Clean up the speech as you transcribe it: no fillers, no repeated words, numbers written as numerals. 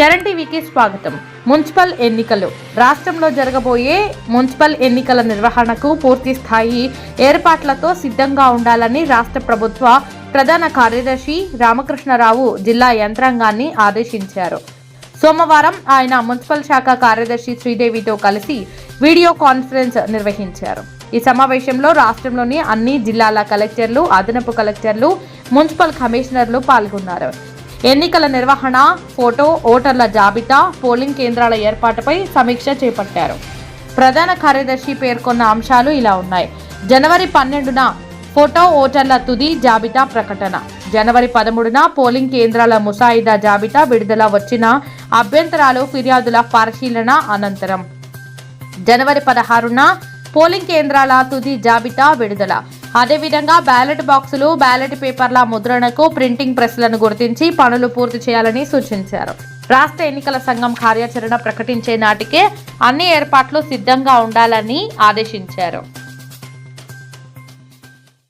చరణ్ టీవీకి స్వాగతం. మున్సిపల్ ఎన్నికలు రాష్ట్రంలో జరగబోయే మున్సిపల్ ఎన్నికల నిర్వహణకు పూర్తి స్థాయి ఏర్పాట్లతో సిద్ధంగా ఉండాలని రాష్ట్ర ప్రభుత్వ ప్రధాన కార్యదర్శి రామకృష్ణరావు జిల్లా యంత్రాంగాన్ని ఆదేశించారు. సోమవారం ఆయన మున్సిపల్ శాఖ కార్యదర్శి శ్రీదేవితో కలిసి వీడియో కాన్ఫరెన్స్ నిర్వహించారు. ఈ సమావేశంలో రాష్ట్రంలోని అన్ని జిల్లాల కలెక్టర్లు, అదనపు కలెక్టర్లు, మున్సిపల్ కమిషనర్లు పాల్గొన్నారు. ఎన్నికల నిర్వహణ, ఫోటో, ఓటర్ల జాబితా, పోలింగ్ కేంద్రాల ఏర్పాటుపై సమీక్ష చేపట్టారు. ప్రధాన కార్యదర్శి పేర్కొన్న అంశాలు ఇలా ఉన్నాయి. జనవరి 12న ఫోటో, ఓటర్ల తుది జాబితా ప్రకటన. జనవరి 13న పోలింగ్ కేంద్రాల ముసాయిదా జాబితా విడుదల. వచ్చిన అభ్యంతరాలు, ఫిర్యాదుల పరిశీలన అనంతరం జనవరి 16న పోలింగ్ కేంద్రాల తుది జాబితా విడుదల. అదేవిధంగా బ్యాలెట్ బాక్సులు, బ్యాలెట్ పేపర్ల ముద్రణకు ప్రింటింగ్ ప్రెస్లను గుర్తించి పనులు పూర్తి చేయాలని సూచించారు. రాష్ట్ర ఎన్నికల సంఘం కార్యాచరణ ప్రకటించే నాటికే అన్ని ఏర్పాట్లు సిద్ధంగా ఉండాలని ఆదేశించారు.